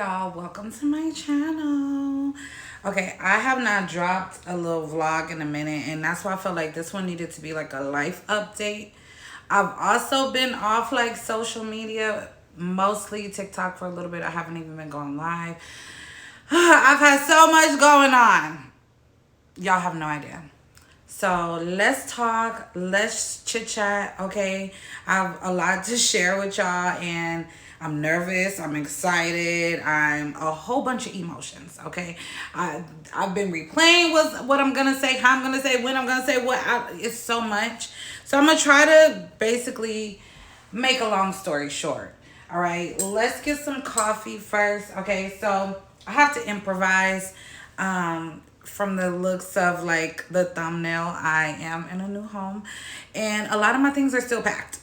y'all, welcome to my channel. Okay, I have not dropped a little vlog in a minute, and that's why I felt like this one needed to be like a life update. I've also been off like social media, mostly TikTok for a little bit. I haven't even been going live. I've had so much going on. Y'all have no idea. So let's talk, let's chit chat, okay? I have a lot to share with y'all, and I'm nervous, I'm excited, I'm a whole bunch of emotions, okay? I've been replaying what I'm gonna say, how I'm gonna say, when I'm gonna say what. It's so much. So I'm gonna try to basically make a long story short. All right, let's get some coffee first, okay? So I have to improvise. From the looks of like the thumbnail, I am in a new home and a lot of my things are still packed.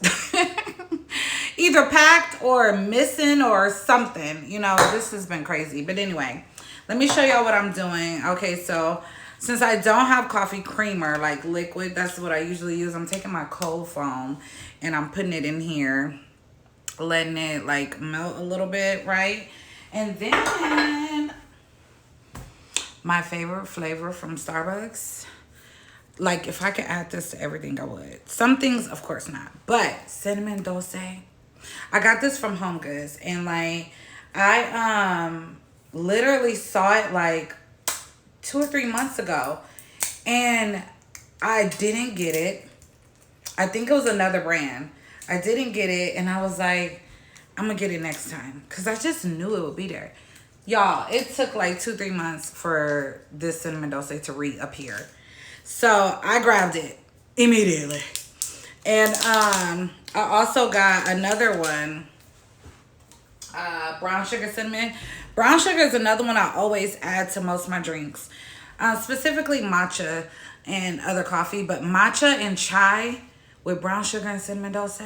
Either packed or missing or something. You know, this has been crazy. But anyway, let me show y'all what I'm doing. Okay, so since I don't have coffee creamer, like liquid, that's what I usually use. I'm taking my cold foam and I'm putting it in here, letting it like melt a little bit, right? And then my favorite flavor from Starbucks. Like, if I could add this to everything, I would. Some things, of course not. But cinnamon dulce. I got this from Home Goods. And, like, I literally saw it, like, 2 or 3 months ago. And I didn't get it. I think it was another brand. I didn't get it. And I was like, I'm going to get it next time. Because I just knew it would be there. Y'all, it took like 2-3 months for this cinnamon dulce to reappear. So I grabbed it immediately. And I also got another one, brown sugar cinnamon. Brown sugar is another one I always add to most of my drinks. Specifically matcha and other coffee. But matcha and chai with brown sugar and cinnamon dulce,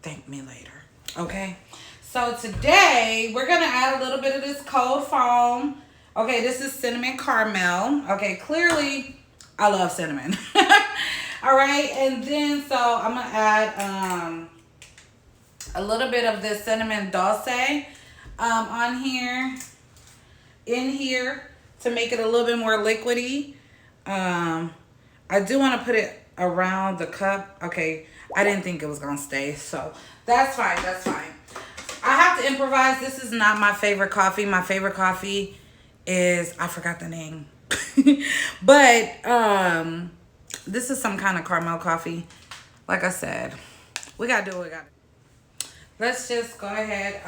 thank me later. Okay? So today, we're going to add a little bit of this cold foam. Okay, this is cinnamon caramel. Okay, clearly, I love cinnamon. All right, and then, so I'm going to add a little bit of this cinnamon dulce on here, in here, to make it a little bit more liquidy. I do want to put it around the cup. Okay, I didn't think it was going to stay, so that's fine, that's fine. I have to improvise. This is not my favorite coffee. My favorite coffee is, I forgot the name. But this is some kind of caramel coffee. Like I said, we got to do what we got to do. Let's just go ahead.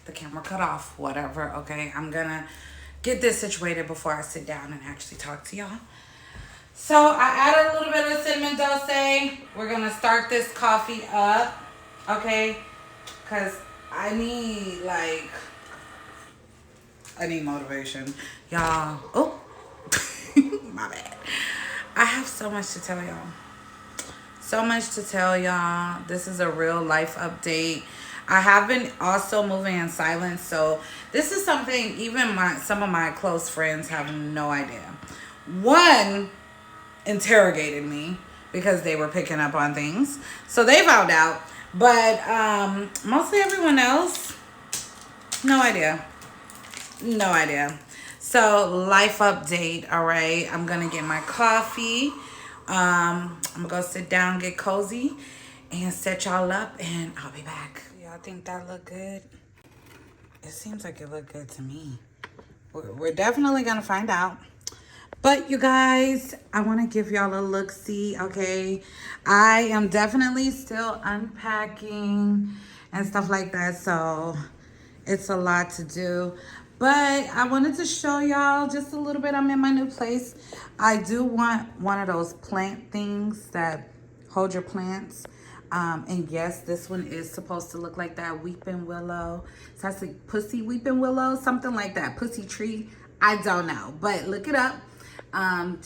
The camera cut off, whatever. Okay, I'm going to get this situated before I sit down and actually talk to y'all. So I added a little bit of cinnamon dulce. We're going to start this coffee up. Okay, because I need motivation. Y'all. Oh, my bad. I have so much to tell y'all. So much to tell y'all. This is a real life update. I have been also moving in silence. So this is something even some of my close friends have no idea. One interrogated me because they were picking up on things. So they found out. But mostly everyone else, no idea. No idea. So life update, all right. I'm going to get my coffee. I'm going to go sit down, get cozy, and set y'all up, and I'll be back. Y'all think that look good? It seems like it looked good to me. We're definitely going to find out. But you guys, I want to give y'all a look-see, okay? I am definitely still unpacking and stuff like that, so it's a lot to do. But I wanted to show y'all just a little bit. I'm in my new place. I do want one of those plant things that hold your plants. And yes, this one is supposed to look like that weeping willow. So that's like pussy weeping willow, something like that. Pussy tree, I don't know. But look it up.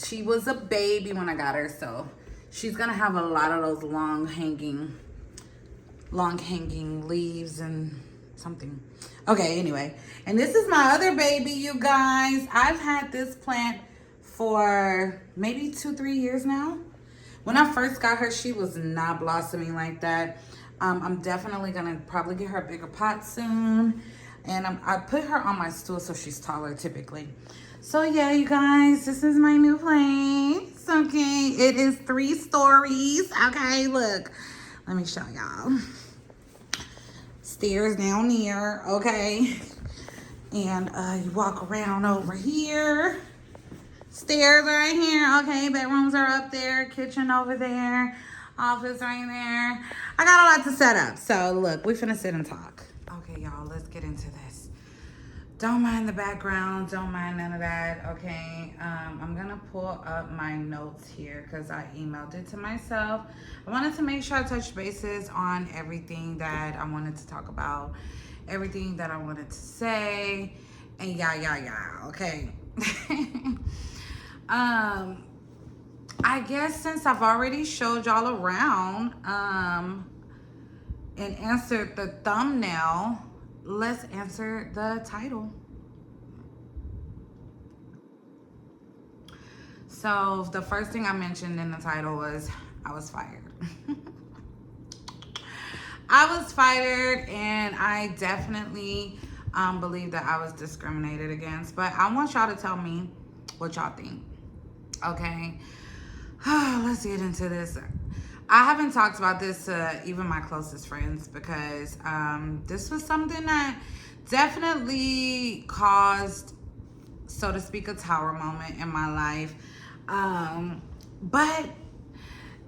She was a baby when I got her, so she's gonna have a lot of those long hanging leaves and something. Okay, anyway, and this is my other baby, you guys. I've had this plant for maybe 2-3 years now. When I first got her, she was not blossoming like that. I'm definitely gonna probably get her a bigger pot soon. And I put her on my stool so she's taller typically. So yeah, you guys, this is my new place. Okay, it is 3 stories. Okay, look, let me show y'all. Stairs down there, okay. And you walk around over here. Stairs right here, okay. Bedrooms are up there, kitchen over there, office right there. I got a lot to set up. So look, we finna sit and talk. Okay, y'all, let's get into this. Don't mind the background, don't mind none of that, okay? I'm gonna pull up my notes here because I emailed it to myself. I wanted to make sure I touched bases on everything that I wanted to talk about, everything that I wanted to say, and yeah, okay? I guess since I've already showed y'all around, and answered the thumbnail, let's answer the title. So the first thing I mentioned in the title was I was fired. I was fired, and I definitely believe that I was discriminated against. But I want y'all to tell me what y'all think. Okay, let's get into this. I haven't talked about this to even my closest friends because this was something that definitely caused, so to speak, a tower moment in my life. But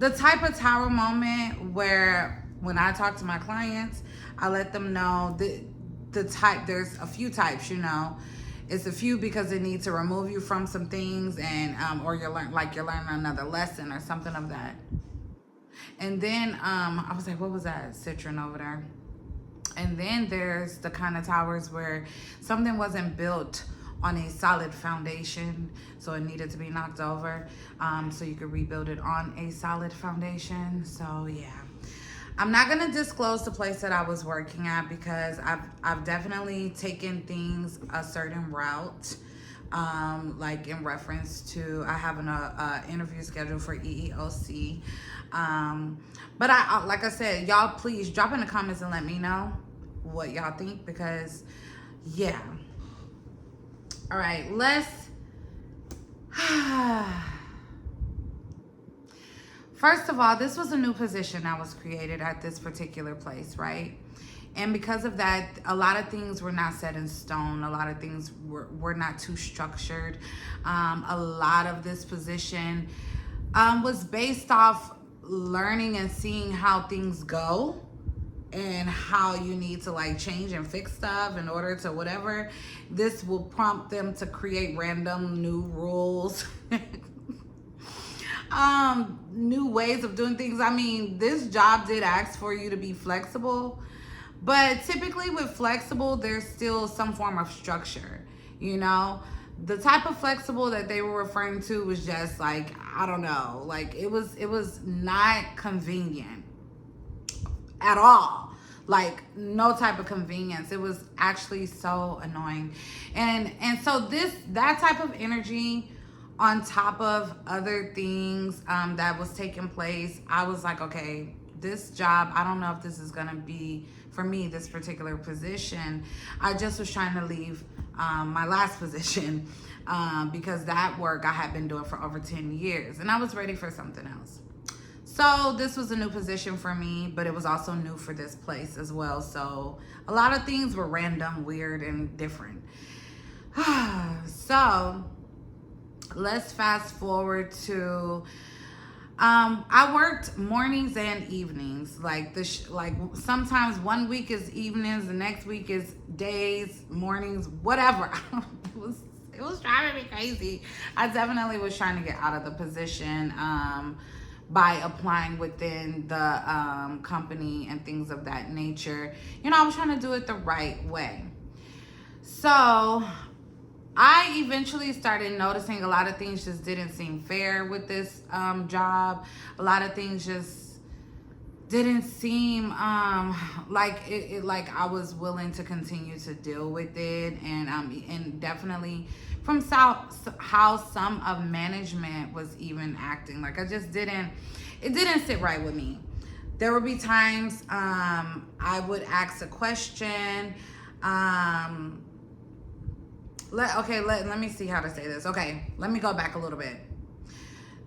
the type of tower moment where when I talk to my clients, I let them know the type, there's a few types, you know. It's a few because they need to remove you from some things, and or you're learning another lesson or something of that. And then I was like, what was that? Citron over there. And then there's the kind of towers where something wasn't built on a solid foundation, so it needed to be knocked over, so you could rebuild it on a solid foundation. So yeah, I'm not gonna disclose the place that I was working at because I've definitely taken things a certain route. Like in reference to, I have an interview scheduled for EEOC. But I like I said, y'all please drop in the comments and let me know what y'all think, because yeah. All right, let's first of all, this was a new position that was created at this particular place, right? And because of that, a lot of things were not set in stone. A lot of things were not too structured. A lot of this position was based off learning and seeing how things go and how you need to like change and fix stuff in order to whatever. This will prompt them to create random new rules. New ways of doing things. I mean, this job did ask for you to be flexible, but typically with flexible, there's still some form of structure, you know? The type of flexible that they were referring to was just like, I don't know, like it was not convenient at all. Like no type of convenience. It was actually so annoying. And so that type of energy on top of other things that was taking place, I was like, okay, this job, I don't know if this is gonna be for me, this particular position. I just was trying to leave my last position because that work I had been doing for over 10 years and I was ready for something else. So this was a new position for me, but it was also new for this place as well. So a lot of things were random, weird, and different. So let's fast forward to I worked mornings and evenings. Like like sometimes one week is evenings, the next week is days, mornings, whatever. It was driving me crazy. I definitely was trying to get out of the position by applying within the company and things of that nature. You know, I was trying to do it the right way. So I eventually started noticing a lot of things just didn't seem fair with this job. A lot of things just didn't seem like like I was willing to continue to deal with it, and definitely from how some of management was even acting. Like it didn't sit right with me. There would be times I would ask a question. Um, let me see how to say this. Okay, let me go back a little bit.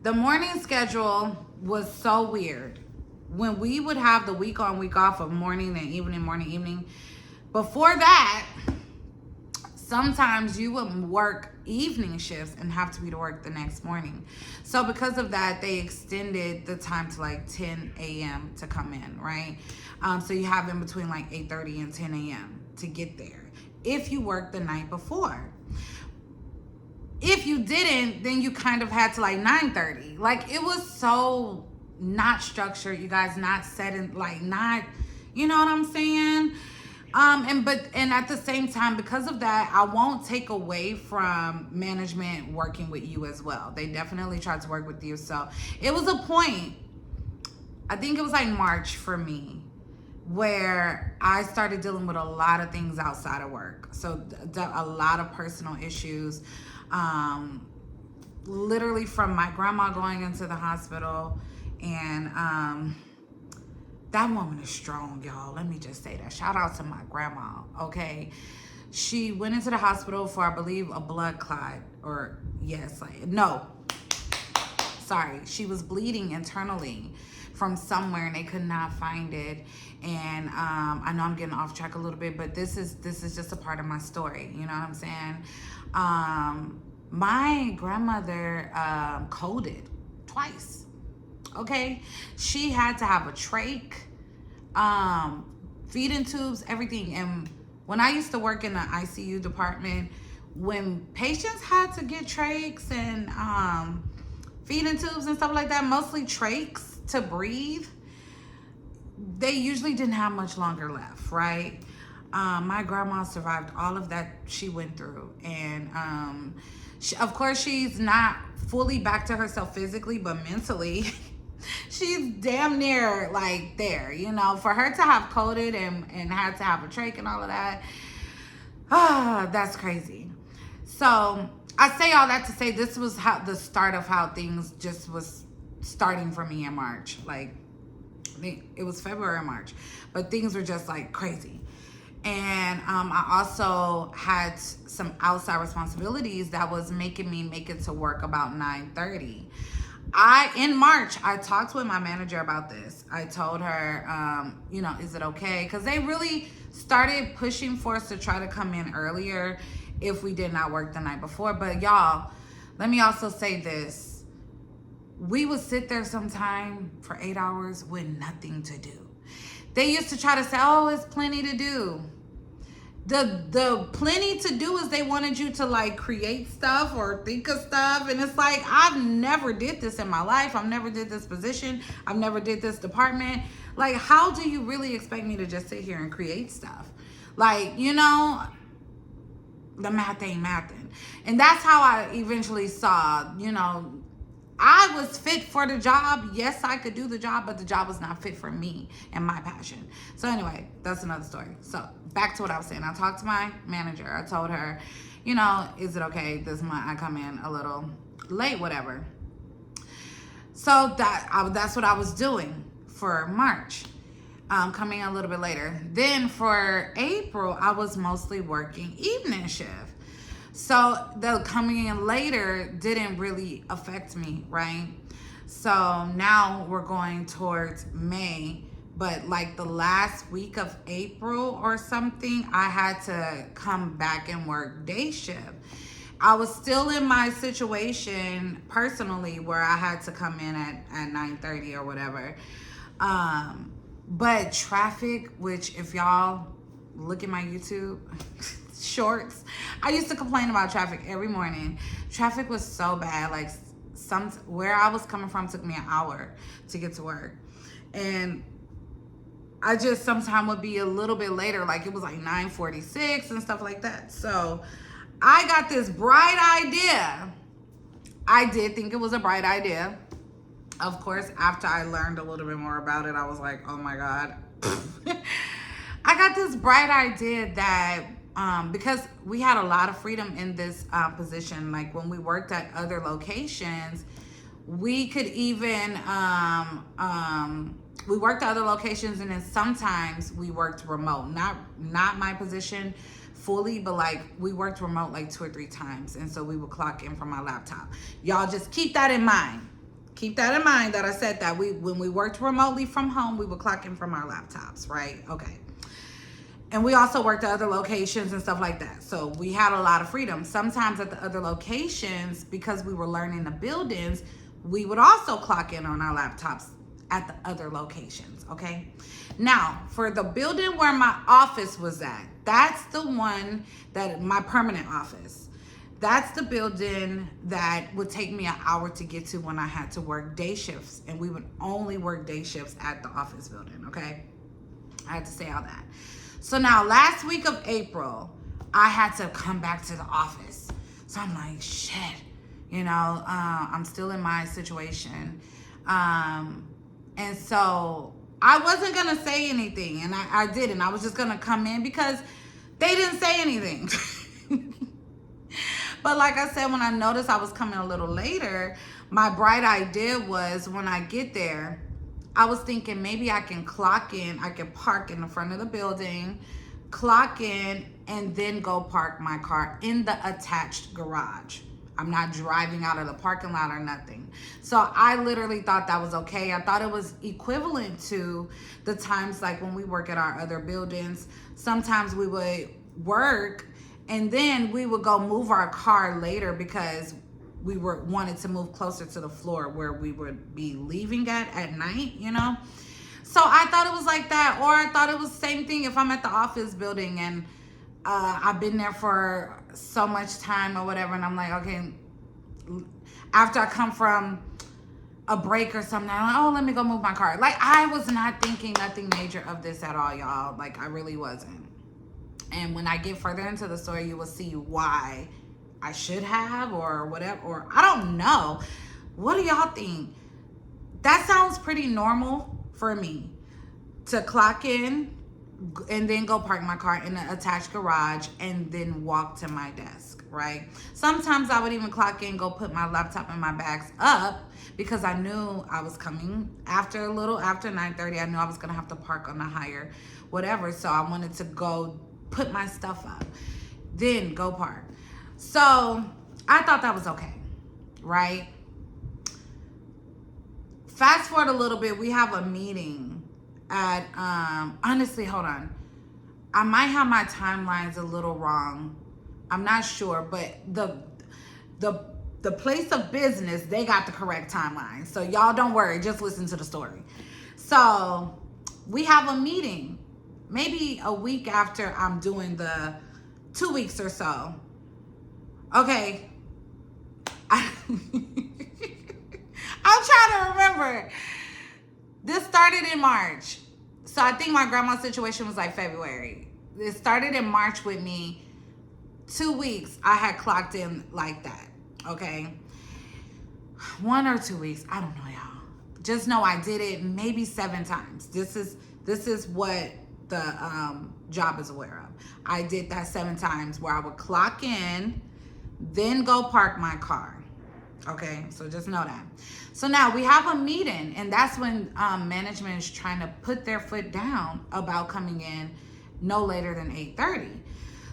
The morning schedule was so weird. When we would have the week on, week off of morning and evening, before that, sometimes you would work evening shifts and have to be to work the next morning. So because of that, they extended the time to like 10 a.m. to come in, right? So you have in between like 8:30 and 10 a.m. to get there if you work the night before. If you didn't, then you kind of had to like 9:30. Like, it was so not structured, you guys, not set in, like, not, you know what I'm saying? And at the same time, because of that, I won't take away from management working with you as well. They definitely tried to work with you. So it was a point, I think it was like March for me, where I started dealing with a lot of things outside of work. So a lot of personal issues, literally from my grandma going into the hospital. And that woman is strong, y'all. Let me just say that. Shout out to my grandma, okay? She went into the hospital for, I believe, a blood clot. Or, yes, like, no. Sorry. She was bleeding internally from somewhere, and they could not find it. And I know I'm getting off track a little bit, but this is just a part of my story. You know what I'm saying? My grandmother coded twice. Okay, she had to have a trach, feeding tubes, everything. And when I used to work in the ICU department, when patients had to get trachs and feeding tubes and stuff like that, mostly trachs to breathe, they usually didn't have much longer left, right? My grandma survived all of that she went through. And of course, she's not fully back to herself physically, but mentally, she's damn near like there, you know. For her to have coded and had to have a trach and all of that, that's crazy. So I say all that to say this was how the start of how things just was starting for me in March. Like, I think it was February or March, but things were just like crazy. And I also had some outside responsibilities that was making me make it to work about 9:30. In March, I talked with my manager about this. I told her, you know, is it okay? Because they really started pushing for us to try to come in earlier if we did not work the night before. But y'all, let me also say this. We would sit there sometime for 8 hours with nothing to do. They used to try to say, oh, it's plenty to do. The plenty to do is they wanted you to like create stuff or think of stuff. And it's like, I've never did this in my life. I've never did this position. I've never did this department. Like, how do you really expect me to just sit here and create stuff? Like, you know, the math ain't mathing. And that's how I eventually saw, you know, I was fit for the job. Yes, I could do the job, but the job was not fit for me and my passion. So anyway, that's another story. So back to what I was saying. I talked to my manager. I told her, you know, is it okay this month I come in a little late, whatever. So that's what I was doing for March, coming a little bit later. Then for April, I was mostly working evening shift. So the coming in later didn't really affect me, right? So now we're going towards May, but like the last week of April or something, I had to come back and work day shift. I was still in my situation personally where I had to come in at 9:30 or whatever. But traffic, which if y'all look at my YouTube shorts, I used to complain about traffic every morning. Traffic was so bad. Like, where I was coming from took me an hour to get to work. And I just sometimes would be a little bit later, like it was like 9:46 and stuff like that. So I got this bright idea. I did think it was a bright idea. Of course, after I learned a little bit more about it, I was like, oh my God. I got this bright idea that because we had a lot of freedom in this position, like when we worked at other locations, we could even we worked at other locations, and then sometimes we worked remote. Not my position fully, but like we worked remote like 2 or 3 times, and so we would clock in from my laptop. Y'all just keep that in mind. Keep that in mind that I said that when we worked remotely from home, we would clock in from our laptops, right? Okay. And we also worked at other locations and stuff like that. So we had a lot of freedom. Sometimes at the other locations, because we were learning the buildings, we would also clock in on our laptops at the other locations, okay? Now, for the building where my office was at, that's the one that my permanent office. That's the building that would take me an hour to get to when I had to work day shifts. And we would only work day shifts at the office building, okay? I had to say all that. So now, last week of April, I had to come back to the office. So I'm like, shit, I'm still in my situation. And so I wasn't going to say anything, and I didn't. I was just going to come in because they didn't say anything. But like I said, when I noticed I was coming a little later, my bright idea was when I get there, I was thinking maybe I can clock in, I can park in the front of the building, clock in, and then go park my car in the attached garage. I'm not driving out of the parking lot or nothing. So I literally thought that was okay. I thought it was equivalent to the times like when we work at our other buildings. Sometimes we would work and then we would go move our car later because we wanted to move closer to the floor where we would be leaving at night, So I thought it was like that, or I thought it was the same thing if I'm at the office building and I've been there for so much time or whatever, and I'm like, okay, after I come from a break or something, I'm like, oh, let me go move my car. Like, I was not thinking nothing major of this at all, y'all. Like, I really wasn't. And when I get further into the story, you will see why I should have or whatever, or I don't know. What do y'all think? That sounds pretty normal for me to clock in and then go park my car in an attached garage and then walk to my desk, right? Sometimes I would even clock in, go put my laptop and my bags up because I knew I was coming after 9:30. I knew I was gonna have to park on the higher whatever, so I wanted to go put my stuff up, then go park. So I thought that was okay, right? Fast forward a little bit, we have a meeting at, honestly, hold on. I might have my timelines a little wrong. I'm not sure, but the place of business, they got the correct timeline. So y'all don't worry, just listen to the story. So we have a meeting, maybe a week after I'm doing the 2 weeks or so. Okay. I'm trying to remember. This started in March. So I think my grandma's situation was like February. It started in March with me. 2 weeks, I had clocked in like that. Okay. 1 or 2 weeks. I don't know, y'all. Just know I did it maybe 7 times. This is what the job is aware of. I did that 7 times where I would clock in, then go park my car. Okay, so just know that. So now we have a meeting, and that's when management is trying to put their foot down about coming in no later than 8:30.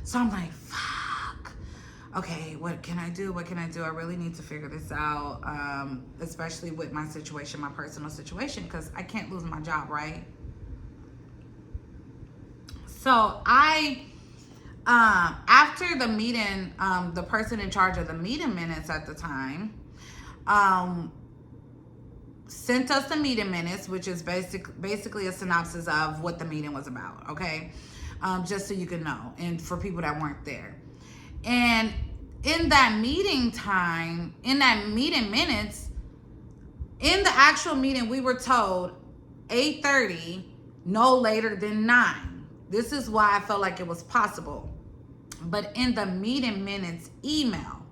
So I'm like, fuck. Okay, what can I do? What can I do? I really need to figure this out, especially with my situation, my personal situation, because I can't lose my job, right? So after the meeting, the person in charge of the meeting minutes at the time sent us the meeting minutes, which is basically a synopsis of what the meeting was about, okay? Just so you can know, and for people that weren't there. And in that meeting time, in that meeting minutes, in the actual meeting, we were told 8:30, no later than 9. This is why I felt like it was possible. But in the meeting minutes email,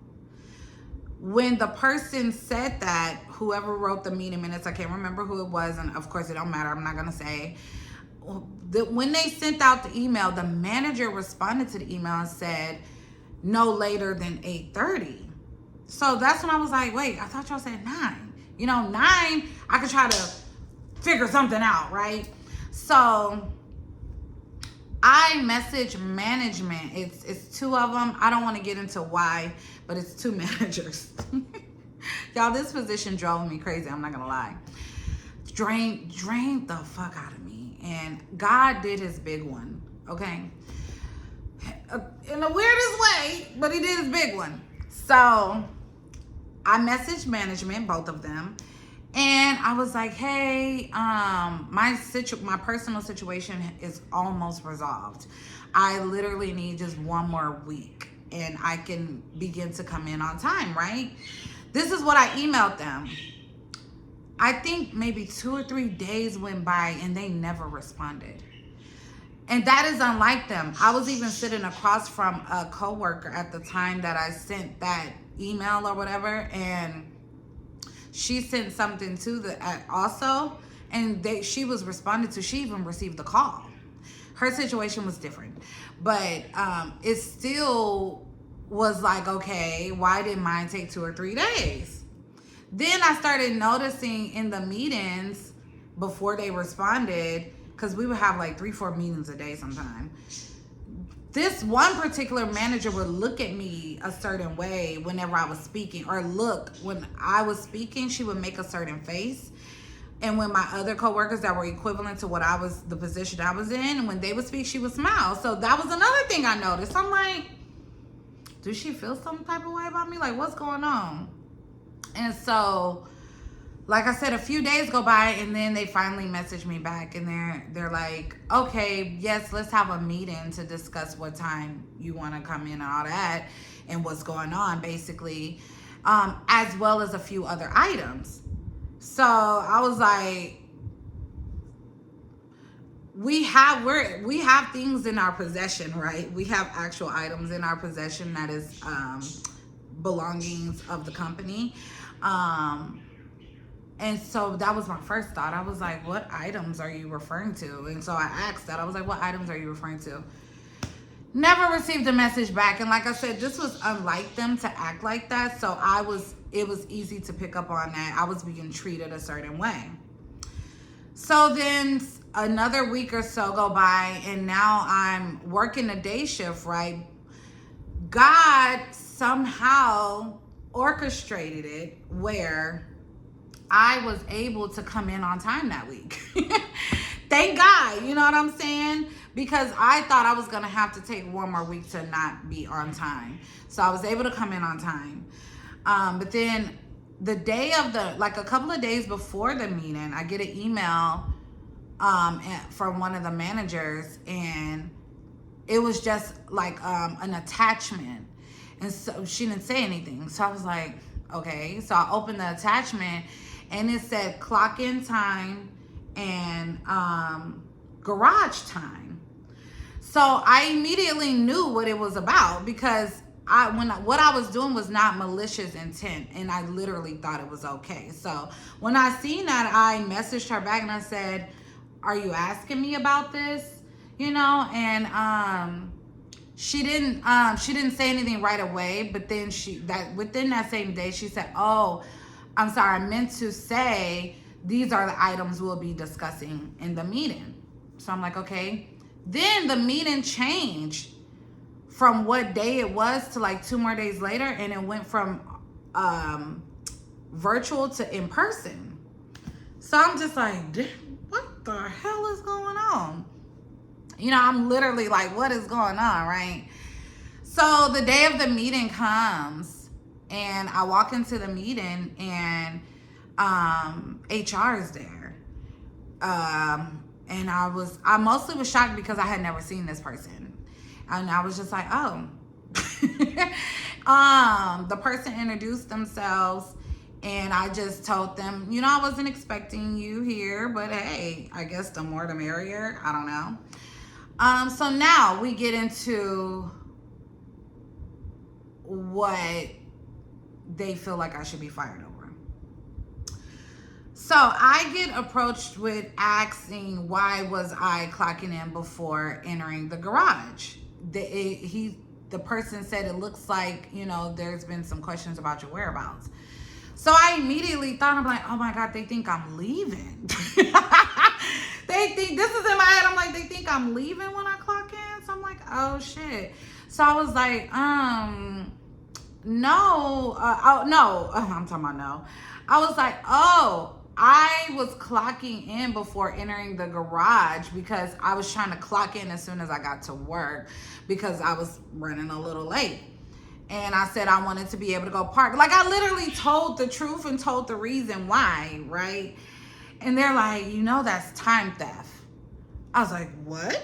when the person said that, whoever wrote the meeting minutes, I can't remember who it was, and of course it don't matter, I'm not gonna say. When they sent out the email, the manager responded to the email and said, no later than 8:30. So that's when I was like, wait, I thought y'all said 9. 9, I could try to figure something out, right? So I message management. It's two of them. I don't want to get into why, but it's two managers. Y'all, this position drove me crazy. I'm not gonna lie. Drained the fuck out of me. And God did his big one, okay? In the weirdest way, but he did his big one. So I messaged management, both of them, and I was like, hey, my personal situation is almost resolved. I literally need just one more week and I can begin to come in on time, right? This is what I emailed them. I think maybe 2 or 3 days went by and they never responded. And that is unlike them. I was even sitting across from a coworker at the time that I sent that email or whatever, and she sent something to also, and she was responded to. She even received the call. Her situation was different, but it still was like, okay, why did mine take 2 or 3 days? Then I started noticing in the meetings before they responded, because we would have like 3-4 meetings a day sometime. This one particular manager would look at me a certain way whenever I was speaking, or look, when I was speaking, she would make a certain face. And when my other coworkers that were equivalent to the position I was in, when they would speak, she would smile. So that was another thing I noticed. I'm like, does she feel some type of way about me? Like, what's going on? And so, like I said, a few days go by, and then they finally message me back, and they're like, okay, yes, let's have a meeting to discuss what time you want to come in and all that, and what's going on, basically, as well as a few other items. So I was like, we have things in our possession, right? We have actual items in our possession that is belongings of the company. And so that was my first thought. I was like, what items are you referring to? And so I asked that. I was like, what items are you referring to? Never received a message back. And like I said, this was unlike them to act like that. So it was easy to pick up on that. I was being treated a certain way. So then another week or so go by, and now I'm working a day shift, right? God somehow orchestrated it where I was able to come in on time that week. Thank God, you know what I'm saying? Because I thought I was gonna have to take one more week to not be on time. So I was able to come in on time. But then the day of a couple of days before the meeting, I get an email from one of the managers, and it was just like an attachment. And so she didn't say anything. So I was like, okay. So I opened the attachment, and it said clock in time and garage time. So I immediately knew what it was about, because what I was doing was not malicious intent, and I literally thought it was okay. So when I seen that, I messaged her back and I said, are you asking me about this? You know, and she didn't say anything right away, but then within that same day, she said, oh, I'm sorry, I meant to say these are the items we'll be discussing in the meeting. So I'm like, okay. Then the meeting changed from what day it was to like 2 more days later, and it went from virtual to in person. So I'm just like, what the hell is going on? You know, I'm literally like, what is going on, right? So the day of the meeting comes, and I walk into the meeting, and HR is there. And I mostly was shocked because I had never seen this person. And I was just like, oh. The person introduced themselves, and I just told them, you know, I wasn't expecting you here, but hey, I guess the more the merrier. I don't know. So now we get into what they feel like I should be fired over. So I get approached with asking, why was I clocking in before entering the garage? The person said, it looks like, you know, there's been some questions about your whereabouts. So I immediately thought, I'm like, oh my God, they think I'm leaving. They think, this is in my head, I'm like, they think I'm leaving when I clock in? So I'm like, oh shit. So I was like, no, no, I'm talking about no. I was like, oh, I was clocking in before entering the garage because I was trying to clock in as soon as I got to work because I was running a little late. And I said I wanted to be able to go park. Like, I literally told the truth and told the reason why, right? And they're like, you know, that's time theft. I was like, what?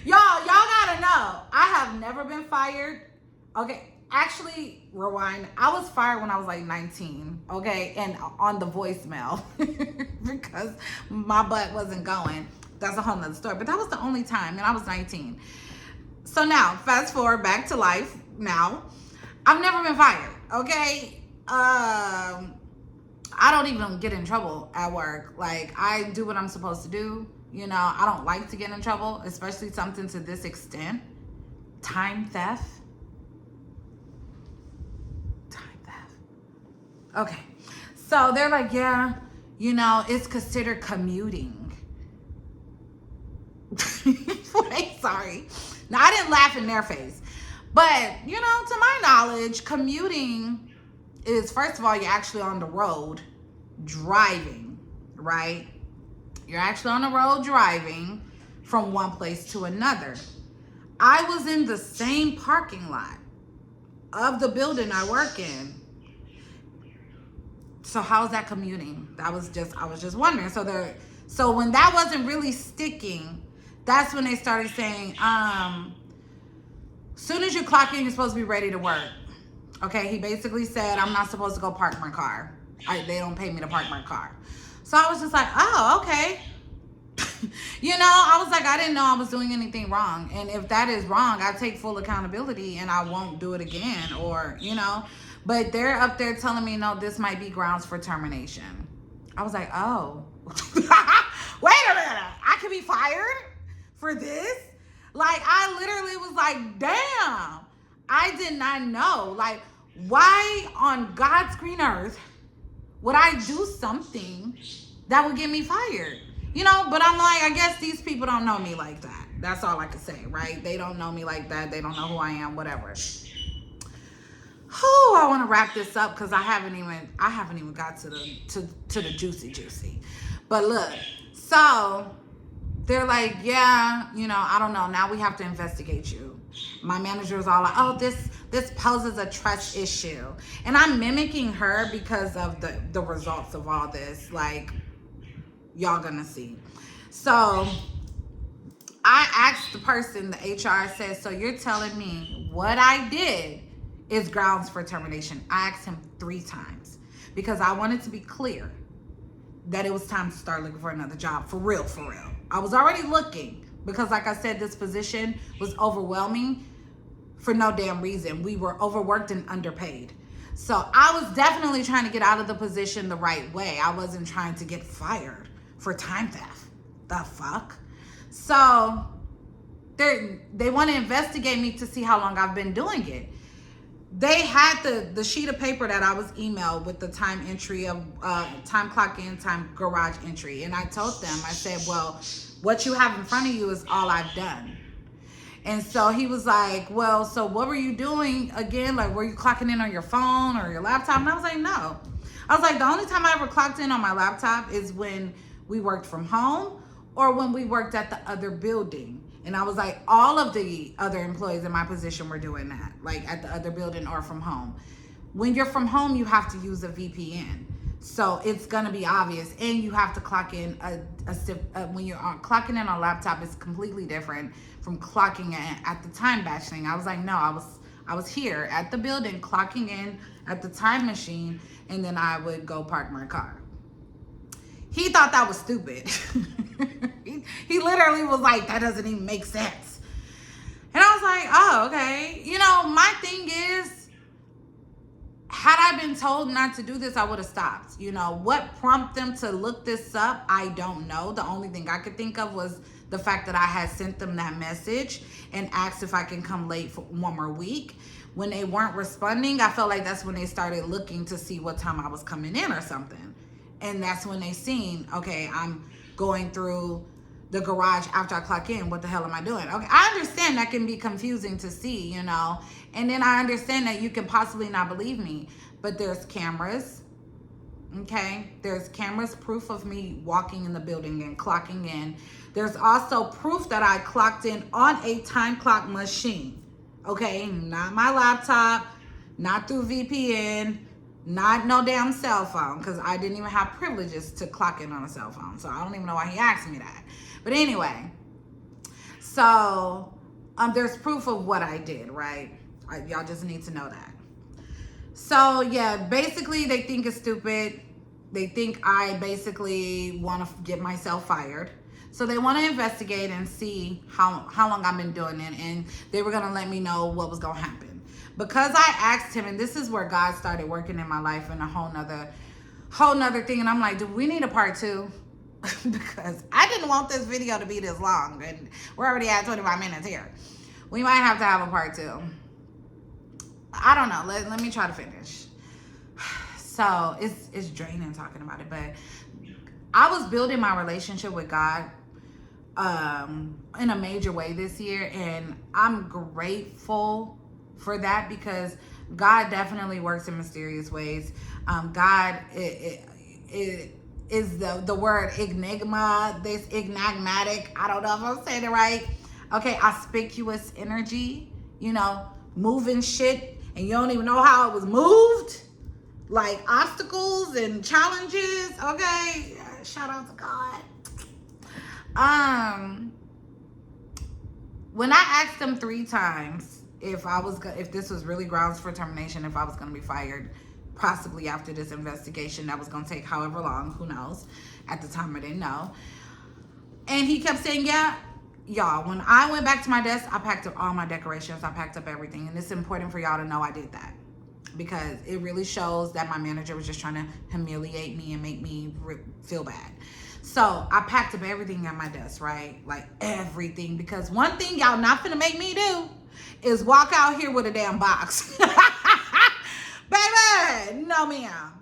y'all gotta know, I have never been fired. Okay, actually, rewind. I was fired when I was like 19, okay? And on the voicemail because my butt wasn't going. That's a whole nother story. But that was the only time, and I was 19. So now, fast forward back to life now. I've never been fired, okay? I don't even get in trouble at work. Like, I do what I'm supposed to do. You know, I don't like to get in trouble, especially something to this extent. Time theft. Okay. So they're like, yeah, you know, it's considered commuting. Wait, sorry. Now, I didn't laugh in their face. But, you know, to my knowledge, commuting is, first of all, you're actually on the road driving, right? You're actually on the road driving from one place to another. I was in the same parking lot of the building I work in. So how is that commuting? I was just wondering. So when that wasn't really sticking, that's when they started saying, soon as you clock in, you're supposed to be ready to work. Okay, he basically said, I'm not supposed to go park my car. They don't pay me to park my car. So I was just like, oh, okay. You know, I was like, I didn't know I was doing anything wrong. And if that is wrong, I take full accountability and I won't do it again, or, you know. But they're up there telling me, no, this might be grounds for termination. I was like, oh. Wait a minute. I could be fired for this? Like, I literally was like, damn. I did not know. Like, why on God's green earth would I do something that would get me fired? You know, but I'm like, I guess these people don't know me like that. That's all I can say, right? They don't know me like that. They don't know who I am, whatever. Oh, I want to wrap this up because I haven't even got to the juicy. But look, so they're like, yeah, you know, I don't know. Now we have to investigate you. My manager was all like, oh, this poses a trust issue. And I'm mimicking her because of the results of all this. Like, y'all gonna see. So I asked the person, the HR says, so you're telling me what I did is grounds for termination. I asked him 3 times because I wanted to be clear that it was time to start looking for another job. For real. I was already looking because, like I said, this position was overwhelming for no damn reason. We were overworked and underpaid. So I was definitely trying to get out of the position the right way. I wasn't trying to get fired for time theft. The fuck? So they want to investigate me to see how long I've been doing it. They had the sheet of paper that I was emailed with the time entry of time clock in, time garage entry. And I told them, I said, well, what you have in front of you is all I've done. And so he was like, well, so what were you doing again? Like, were you clocking in on your phone or your laptop? And I was like, no. I was like, the only time I ever clocked in on my laptop is when we worked from home or when we worked at the other building. And I was like, all of the other employees in my position were doing that, like at the other building or from home. When you're from home, you have to use a VPN. So it's going to be obvious. And you have to clock in when you're clocking in on a laptop, it's completely different from clocking in at the time batch thing. I was like, no, I was here at the building clocking in at the time machine, and then I would go park my car. He thought that was stupid. He literally was like, that doesn't even make sense. And I was like, oh, okay. You know, my thing is, had I been told not to do this, I would have stopped. You know, what prompted them to look this up, I don't know. The only thing I could think of was the fact that I had sent them that message and asked if I can come late for one more week, when they weren't responding, I felt like that's when they started looking to see what time I was coming in or something. And that's when they seen, okay, I'm going through the garage after I clock in. What the hell am I doing? Okay, I understand that can be confusing to see, you know. And then I understand that you can possibly not believe me. But there's cameras, okay? There's cameras, proof of me walking in the building and clocking in. There's also proof that I clocked in on a time clock machine, okay? Not my laptop, not through VPN, not no damn cell phone, because I didn't even have privileges to clock in on a cell phone. So I don't even know why he asked me that. But anyway, so there's proof of what I did, right? Y'all just need to know that. So yeah, basically they think it's stupid. They think I basically want to get myself fired. So they want to investigate and see how long I've been doing it. And they were going to let me know what was going to happen. Because I asked him, and this is where God started working in my life in a whole nother thing. And I'm like, do we need a part 2? Because I didn't want this video to be this long. And we're already at 25 minutes here. We might have to have a part 2. I don't know. Let me try to finish. So it's draining talking about it. But I was building my relationship with God in a major way this year. And I'm grateful for that because God definitely works in mysterious ways. God is the word enigma, this enigmatic, I don't know if I'm saying it right. Okay, auspicious energy, you know, moving shit and you don't even know how it was moved. Like obstacles and challenges, okay? Shout out to God. When I asked him 3 times if this was really grounds for termination, if I was going to be fired, possibly after this investigation that was going to take however long, who knows? At the time, I didn't know. And he kept saying, yeah, y'all, when I went back to my desk, I packed up all my decorations. I packed up everything. And it's important for y'all to know I did that because it really shows that my manager was just trying to humiliate me and make me feel bad. So I packed up everything at my desk, right? Like everything. Because one thing y'all not finna make me do is walk out here with a damn box. Baby, no ma'am.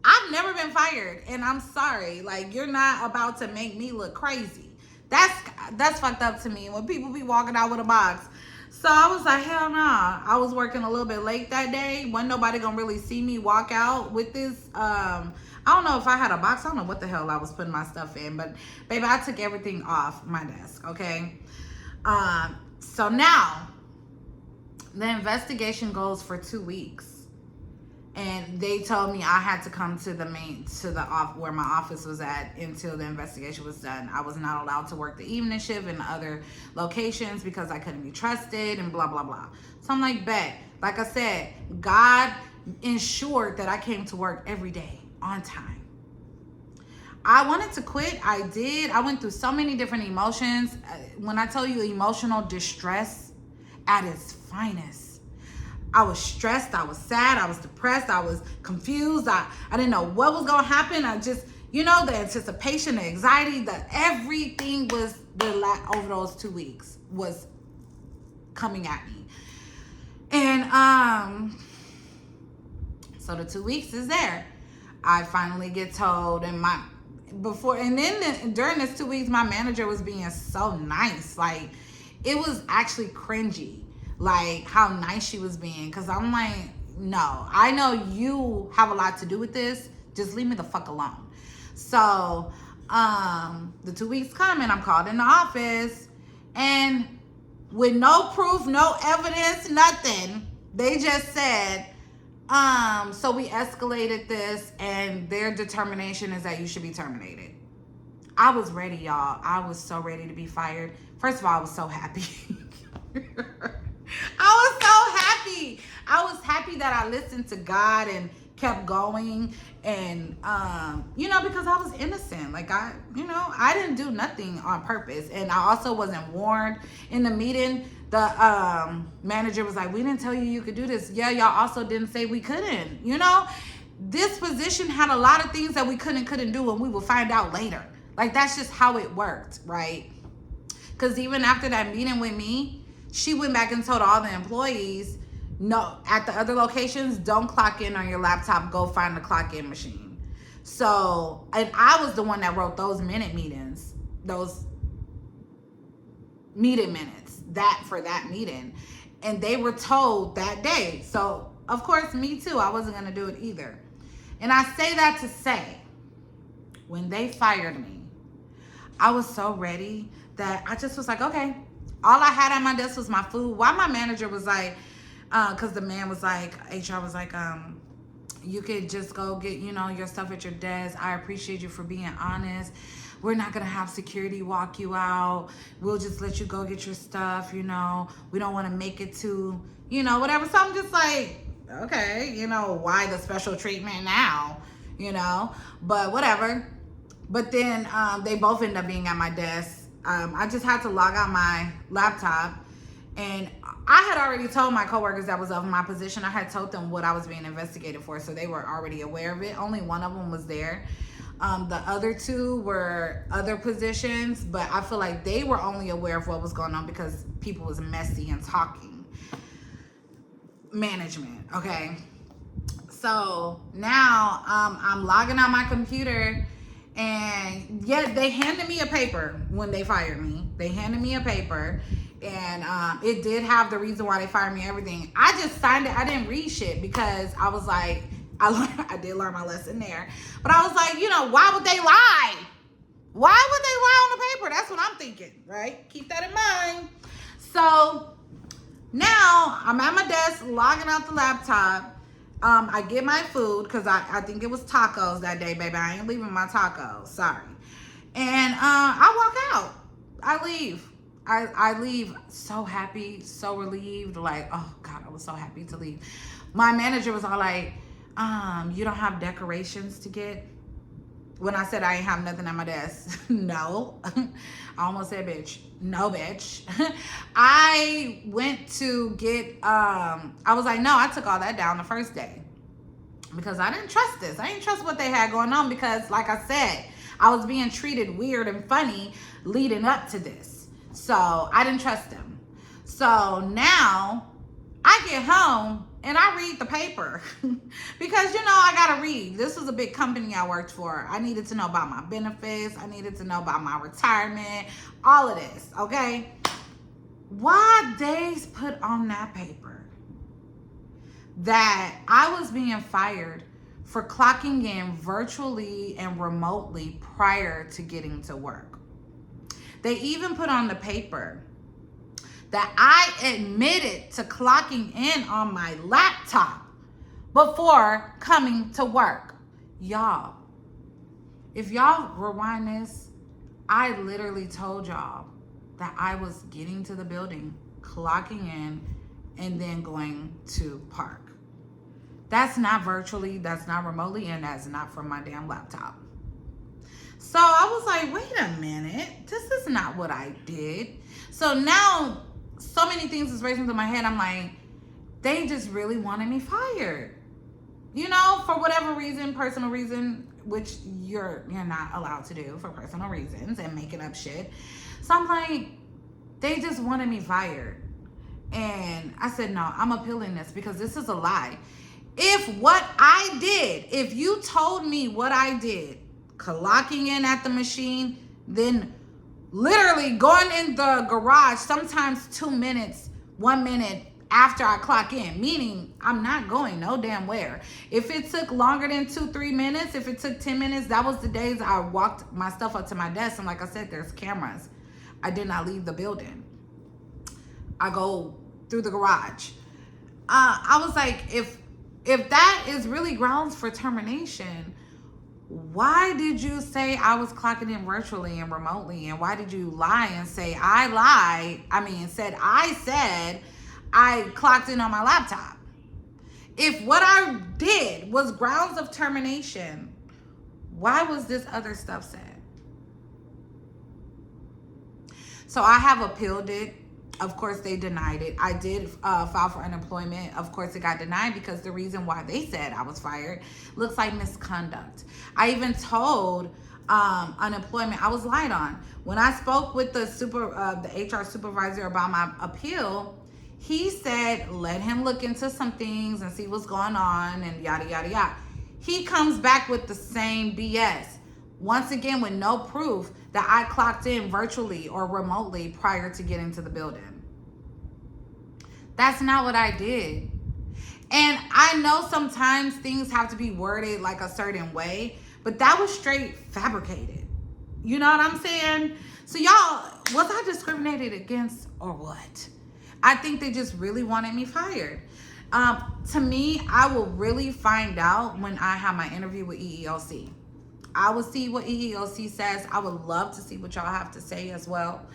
I've never been fired and I'm sorry. Like you're not about to make me look crazy. That's fucked up to me when people be walking out with a box. So I was like, hell nah. I was working a little bit late that day. Wasn't nobody gonna really see me walk out with this. I don't know if I had a box. I don't know what the hell I was putting my stuff in. But baby, I took everything off my desk, okay? So now, the investigation goes for 2 weeks. And they told me I had to come to where my office was at until the investigation was done. I was not allowed to work the evening shift in other locations because I couldn't be trusted and blah, blah, blah. So I'm like, bet. Like I said, God ensured that I came to work every day on time. I wanted to quit. I did. I went through so many different emotions. When I tell you emotional distress at its finest. I was stressed, I was sad, I was depressed, I was confused, I didn't know what was gonna happen. I just, you know, the anticipation, the anxiety, everything was over those 2 weeks was coming at me. And so the 2 weeks is there. I finally get told during this 2 weeks, my manager was being so nice. Like it was actually cringy. Like how nice she was being. Because I'm like, no, I know you have a lot to do with this. Just leave me the fuck alone. So the 2 weeks come and I'm called in the office. And with no proof, no evidence, nothing. They just said, so we escalated this and their determination is that you should be terminated. I was ready, y'all. I was so ready to be fired. First of all, I was so happy. I was so happy. I was happy that I listened to God and kept going. And, because I was innocent. Like, I didn't do nothing on purpose. And I also wasn't warned in the meeting. The manager was like, we didn't tell you could do this. Yeah, y'all also didn't say we couldn't. This position had a lot of things that we couldn't do, and we will find out later. Like, that's just how it worked, right? Because even after that meeting with me, She went back and told all the employees, no, at the other locations, don't clock in on your laptop. Go find the clock in machine. So, and I was the one that wrote those meetings, those meeting minutes, that for that meeting. And they were told that day. So, of course, me too. I wasn't going to do it either. And I say that to say, when they fired me, I was so ready that I just was like, okay. All I had at my desk was my food. Why my manager was like, because the man was like, HR was like, you could just go get, your stuff at your desk. I appreciate you for being honest. We're not going to have security walk you out. We'll just let you go get your stuff, We don't want to make it to, whatever. So I'm just like, okay, why the special treatment now, But whatever. But then they both ended up being at my desk. I just had to log out my laptop. And I had already told my coworkers that was of my position. I had told them what I was being investigated for, so they were already aware of it. Only one of them was there. The other two were other positions, but I feel like they were only aware of what was going on because people was messy and talking. Management, okay? So now I'm logging on my computer, and yeah, they handed me a paper when they fired me. They handed me a paper, and it did have the reason why they fired me, everything. I just signed it. I didn't read shit because I was like, I did learn my lesson there. But I was like, why would they lie? Why would they lie on the paper? That's what I'm thinking, right? Keep that in mind. So now I'm at my desk logging out the laptop. I get my food because I think it was tacos that day, baby. I ain't leaving my tacos. Sorry. And I walk out. I leave. I leave so happy, so relieved. Like, oh, God, I was so happy to leave. My manager was all like, you don't have decorations to get? When I said I ain't have nothing at my desk. No. I almost said bitch. No, bitch. I went to get, I was like, no, I took all that down the first day. Because I didn't trust this. I didn't trust what they had going on because, like I said, I was being treated weird and funny leading up to this. So I didn't trust them. So now I get home and I read the paper because, I got to read. This was a big company I worked for. I needed to know about my benefits. I needed to know about my retirement, all of this, okay? Why they put on that paper that I was being fired for clocking in virtually and remotely prior to getting to work. They even put on the paper that I admitted to clocking in on my laptop before coming to work. Y'all, if y'all rewind this, I literally told y'all that I was getting to the building, clocking in, and then going to park. That's not virtually, that's not remotely, and that's not from my damn laptop. So I was like, wait a minute, this is not what I did. So now, so many things is racing through my head. I'm like, they just really wanted me fired. For whatever reason, personal reason, which you're not allowed to do for personal reasons and making up shit. So I'm like, they just wanted me fired. And I said, no, I'm appealing this because this is a lie. If what I did, if you told me what I did, clocking in at the machine, then literally going in the garage, sometimes 2 minutes, 1 minute after I clock in, meaning I'm not going no damn where. If it took longer than 2-3 minutes, if it took 10 minutes, that was the days I walked my stuff up to my desk. And like I said, there's cameras. I did not leave the building. I go through the garage. I was like, if that is really grounds for termination, why did you say I was clocking in virtually and remotely? And why did you lie and say I lied? I said I clocked in on my laptop. If what I did was grounds of termination, why was this other stuff said? So I have appealed it. Of course, they denied it. I did file for unemployment. Of course, it got denied because the reason why they said I was fired looks like misconduct. I even told unemployment, I was lied on. When I spoke with the HR supervisor about my appeal, he said let him look into some things and see what's going on and yada yada yada. He comes back with the same BS. Once again, with no proof that I clocked in virtually or remotely prior to getting to the building. That's not what I did. And I know sometimes things have to be worded like a certain way, but that was straight fabricated. You know what I'm saying? So y'all, was I discriminated against or what? I think they just really wanted me fired. To me, I will really find out when I have my interview with EEOC. I will see what EEOC says. I would love to see what y'all have to say as well.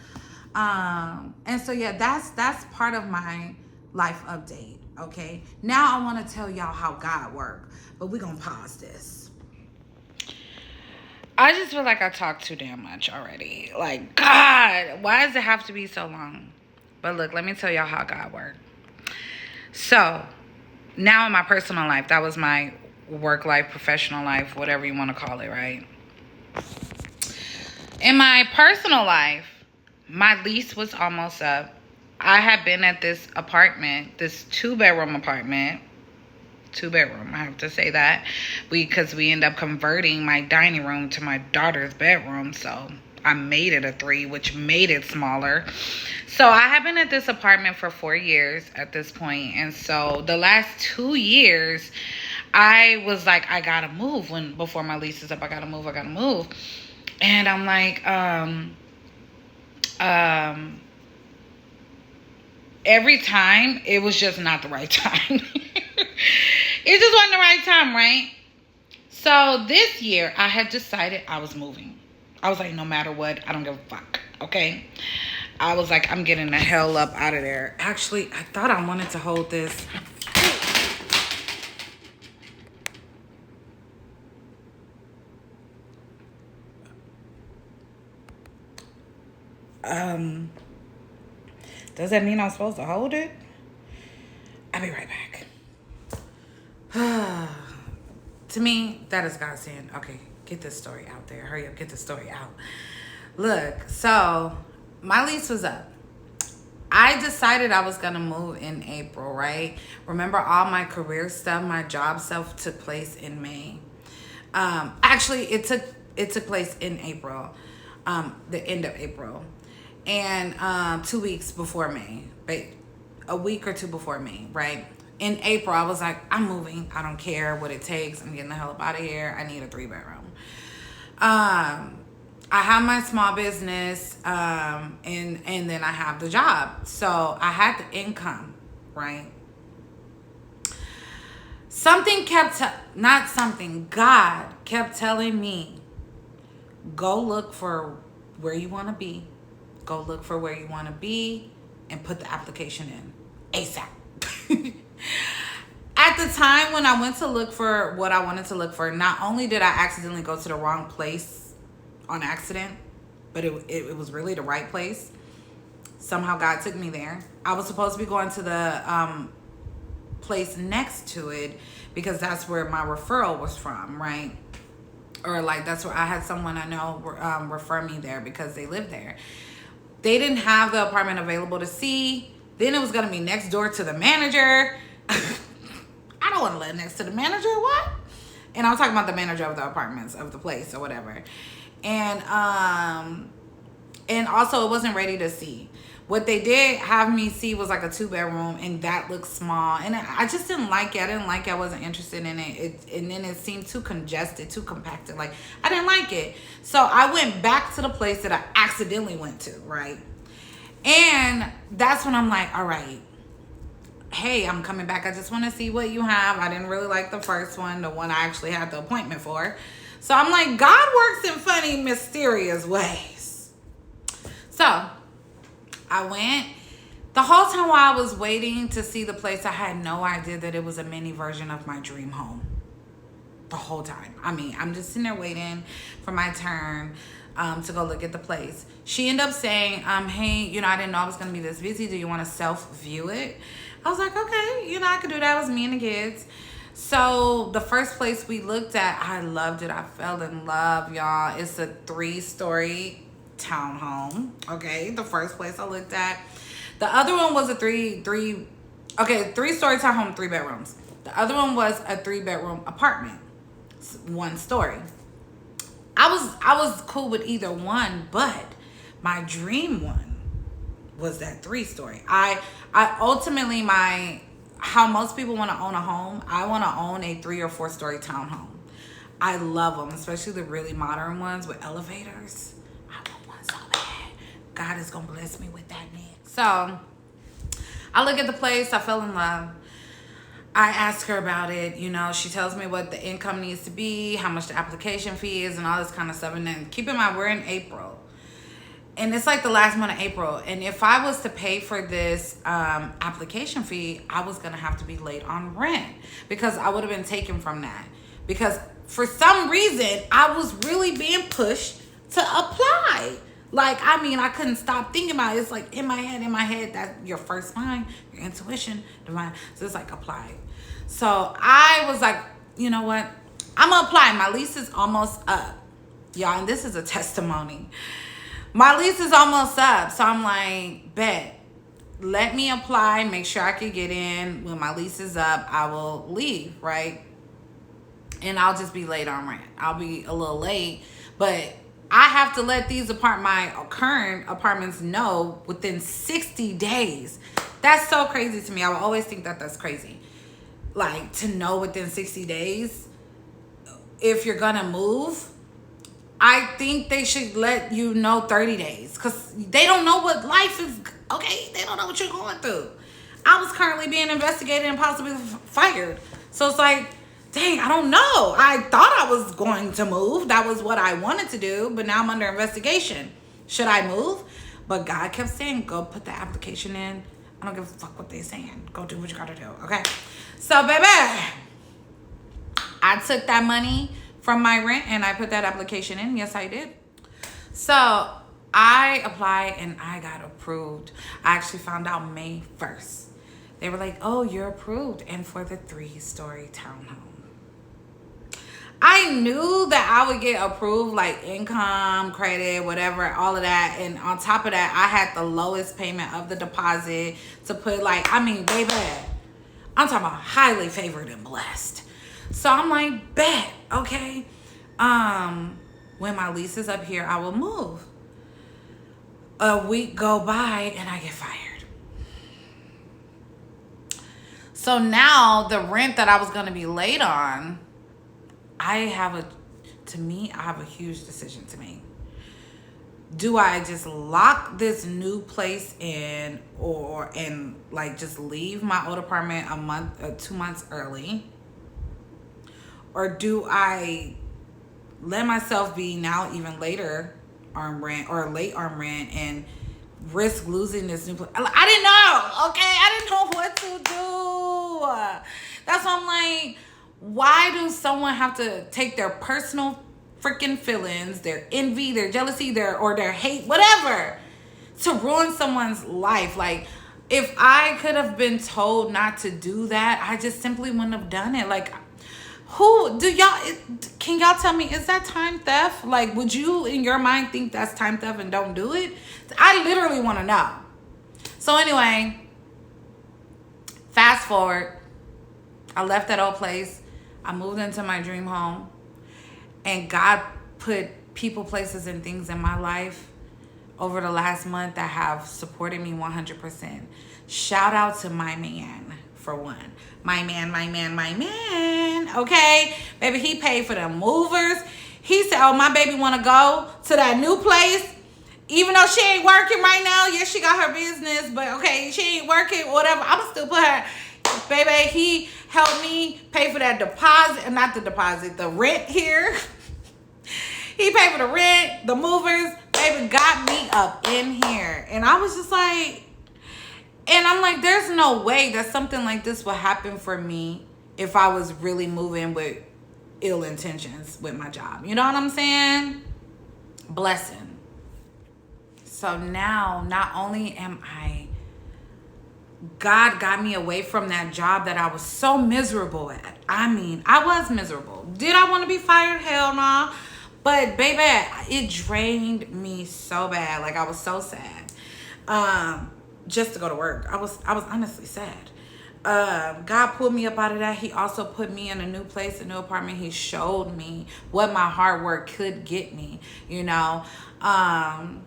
And so yeah, that's part of my life update. Okay, now I want to tell y'all how God works, but we're gonna pause this. I just feel like I talk too damn much already. Like, God, why does it have to be so long? But look, let me tell y'all how God works. So now in my personal life, that was my work life, professional life, whatever you want to call it, right? In my personal life, my lease was almost up. I had been at this apartment, this 2-bedroom apartment. 2-bedroom, I have to say that. Because we end up converting my dining room to my daughter's bedroom. So I made it a 3, which made it smaller. So I have been at this apartment for 4 years at this point. And so the last 2 years, I was like, I gotta move. Before my lease is up, I gotta move. And I'm like, every time, it was just not the right time. It just wasn't the right time, right? So this year, I had decided I was moving. I was like, no matter what, I don't give a fuck, okay? I was like, I'm getting the hell up out of there. Actually, I thought I wanted to hold this. Does that mean I'm supposed to hold it? I'll be right back. To me, that is God saying, okay, get this story out there. Hurry up, get this story out. Look, so my lease was up. I decided I was going to move in April, right? Remember, all my career stuff, my job stuff took place in May. Actually, it took place in April, the end of April. And 2 weeks before May, but a week or two before May, right? In April, I was like, I'm moving. I don't care what it takes. I'm getting the hell up out of here. I need a 3-bedroom. I have my small business, and then I have the job. So I had the income, right? God kept telling me, go look for where you want to be. Go look for where you want to be and put the application in ASAP. At the time when I went to look for what I wanted to look for, not only did I accidentally go to the wrong place on accident, but it was really the right place. Somehow God took me there. I was supposed to be going to the place next to it because that's where my referral was from, right? Or like that's where I had someone I know refer me there because they live there. They didn't have the apartment available to see. Then it was going to be next door to the manager. I don't want to live next to the manager. What? And I'm talking about the manager of the apartments, of the place or whatever. And also it wasn't ready to see. What they did have me see was like a 2-bedroom, and that looked small. And I just didn't like it. I wasn't interested in it. And then it seemed too congested, too compacted. Like, I didn't like it. So I went back to the place that I accidentally went to, right? And that's when I'm like, all right, hey, I'm coming back. I just want to see what you have. I didn't really like the first one, the one I actually had the appointment for. So I'm like, God works in funny, mysterious ways. So I went. The whole time while I was waiting to see the place, I had no idea that it was a mini version of my dream home. The whole time. I mean, I'm just sitting there waiting for my turn to go look at the place. She ended up saying, hey, I didn't know I was going to be this busy. Do you want to self-view it? I was like, okay, I could do that. It was me and the kids. So the first place we looked at, I loved it. I fell in love, y'all. It's a 3-story townhome. Okay, the first place I looked at. The other one was a 3-story townhome, 3 bedrooms. The other one was a 3-bedroom apartment, 1 story. I was cool with either one, but my dream one was that 3-story. I ultimately, how most people want to own a home, I want to own a 3 or 4-story townhome. I love them, especially the really modern ones with elevators. I want one so bad. God is gonna bless me with that next. So I look at the place, I fell in love. I ask her about it, you know, she tells me what the income needs to be, how much the application fee is, and all this kind of stuff. And then keep in mind, we're in April. And it's like the last month of April. And if I was to pay for this application fee, I was going to have to be late on rent because I would have been taken from that. Because for some reason, I was really being pushed to apply. Like, I mean, I couldn't stop thinking about it. It's like in my head, that's your first mind, your intuition, divine. So it's like apply. So I was like, you know what? I'm going to apply. My lease is almost up. Y'all, and this is a testimony. My lease is almost up. So I'm like, bet. Let me apply. Make sure I could get in. When my lease is up, I will leave, right? And I'll just be late on rent. I'll be a little late. But I have to let my current apartments know within 60 days. That's so crazy to me. I will always think that that's crazy. Like, to know within 60 days if you're going to move. I think they should let you know 30 days because they don't know what life is, okay? They don't know what you're going through. I was currently being investigated and possibly fired. So it's like, dang, I don't know. I thought I was going to move. That was what I wanted to do, but now I'm under investigation. Should I move? But God kept saying, go put the application in. I don't give a fuck what they're saying. Go do what you gotta do, okay? So, baby, I took that money from my rent and I put that application in. Yes, I did. So I applied and I got approved. I actually found out May 1st. They were like, oh, you're approved. And for the 3-story townhome. I knew that I would get approved, like income, credit, whatever, all of that. And on top of that, I had the lowest payment of the deposit to put, like, I mean, baby, I'm talking about highly favored and blessed. So I'm like, bet, okay. When my lease is up here, I will move. A week go by and I get fired. So now the rent that I was going to be late on, I have a huge decision to make. Do I just lock this new place in and like just leave my old apartment 2 months early? Or do I let myself be now even later on rent or late on rent and risk losing this new place? I didn't know, okay? I didn't know what to do. That's why I'm like, why do someone have to take their personal freaking feelings, their envy, their jealousy, their hate, whatever, to ruin someone's life? Like, if I could have been told not to do that, I just simply wouldn't have done it. Like, can y'all tell me, is that time theft? Like, would you in your mind think that's time theft and don't do it? I literally want to know. So anyway, fast forward, I left that old place. I moved into my dream home, and God put people, places, and things in my life over the last month that have supported me 100%. Shout out to my man, for one. My man. Okay? Baby, he paid for the movers. He said, oh, my baby want to go to that new place. Even though she ain't working right now. Yeah, she got her business, but okay, she ain't working, whatever. I'm going to still put her. Baby, he helped me pay for that deposit. Not the deposit, the rent here. He paid for the rent, the movers. Baby, got me up in here. And I was just like, and I'm like, there's no way that something like this will happen for me if I was really moving with ill intentions with my job. You know what I'm saying? Blessing. So now, not only am I God got me away from that job that I was so miserable at. I mean, I was miserable. Did I want to be fired? Hell no. But baby, it drained me so bad. Like, I was so sad. Just to go to work. I was honestly sad. God pulled me up out of that. He also put me in a new place, a new apartment. He showed me what my hard work could get me, you know. And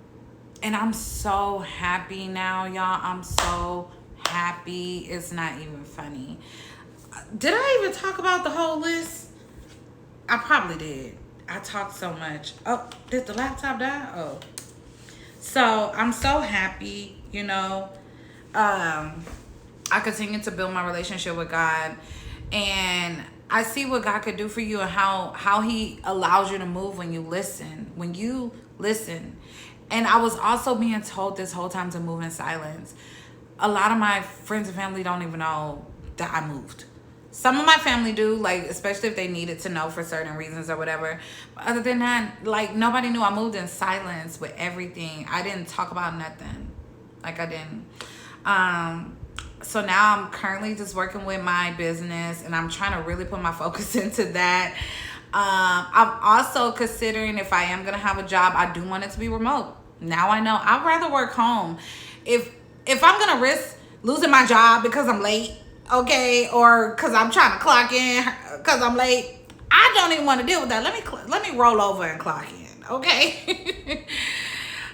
I'm so happy now, y'all. I'm so happy. It's not even funny. Did I even talk about the whole list? I probably did. I talked so much. Oh, did the laptop die? Oh. So I'm so happy, you know. I continue to build my relationship with God, and I see what God could do for you and how he allows you to move when you listen. When you listen. And I was also being told this whole time to move in silence. A lot of my friends and family don't even know that I moved. Some of my family do, like, especially if they needed to know for certain reasons or whatever. But other than that, like, nobody knew. I moved in silence with everything. I didn't talk about nothing. Like, I didn't. So now I'm currently just working with my business, and I'm trying to really put my focus into that. I'm also considering, if I am going to have a job, I do want it to be remote. Now I know I'd rather work home. If I'm going to risk losing my job because I'm late, okay, or because I'm trying to clock in because I'm late, I don't even want to deal with that. Let me roll over and clock in, okay?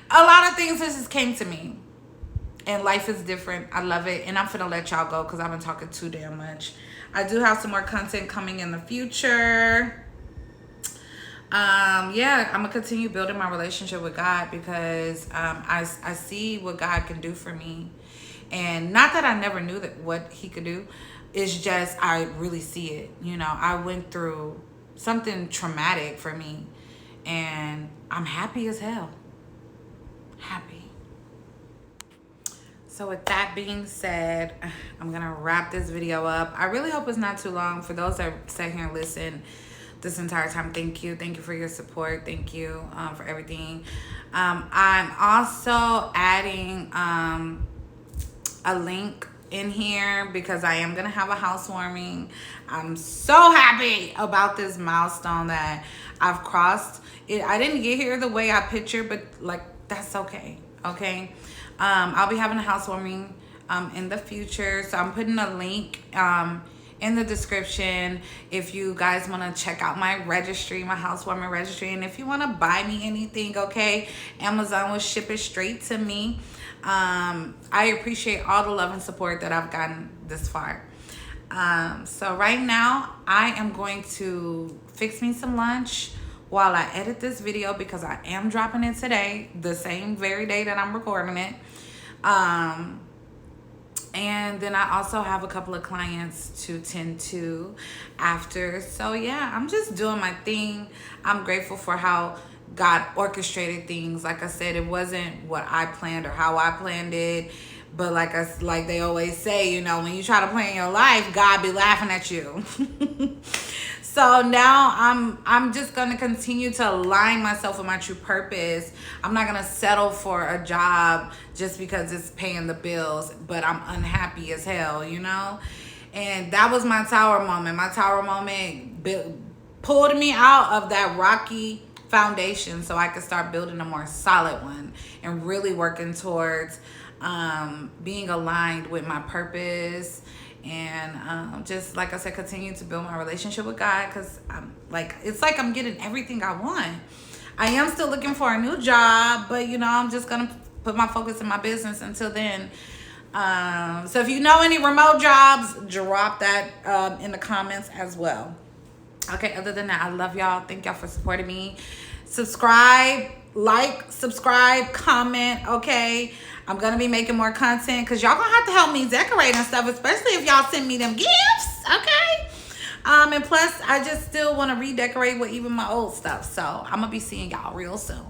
A lot of things just came to me. And life is different. I love it. And I'm finna let y'all go because I've been talking too damn much. I do have some more content coming in the future. Yeah, I'm gonna continue building my relationship with God because I see what God can do for me. And not that I never knew that what he could do. It's just I really see it. You know, I went through something traumatic for me. And I'm happy as hell. Happy. So with that being said, I'm going to wrap this video up. I really hope it's not too long. For those that sat here and listened this entire time, thank you. Thank you for your support. Thank you for everything. I'm also adding a link in here because I am going to have a housewarming. I'm so happy about this milestone that I've crossed. I didn't get here the way I pictured, but like, that's okay. Okay. I'll be having a housewarming in the future. So I'm putting a link in the description if you guys want to check out my registry, my housewarming registry. And if you want to buy me anything, okay, Amazon will ship it straight to me. I appreciate all the love and support that I've gotten this far. So right now, I am going to fix me some lunch while I edit this video because I am dropping it today, the same very day that I'm recording it. And then I also have a couple of clients to tend to after. So yeah, I'm just doing my thing. I'm grateful for how God orchestrated things. Like I said, it wasn't what I planned or how I planned it. But like they always say, you know, when you try to plan your life, God be laughing at you. So now I'm just going to continue to align myself with my true purpose. I'm not going to settle for a job just because it's paying the bills, but I'm unhappy as hell, you know? And that was my tower moment. My tower moment pulled me out of that rocky foundation so I could start building a more solid one and really working towards being aligned with my purpose. And just like I said, continue to build my relationship with God because it's like I'm getting everything I want. I am still looking for a new job, but you know, I'm just gonna put my focus in my business until then. So if you know any remote jobs, drop that in the comments as well. Okay, other than that, I love y'all. Thank y'all for supporting me. Subscribe, subscribe, comment, okay? I'm going to be making more content because y'all going to have to help me decorate and stuff, especially if y'all send me them gifts, okay? And plus, I just still want to redecorate with even my old stuff. So I'm going to be seeing y'all real soon.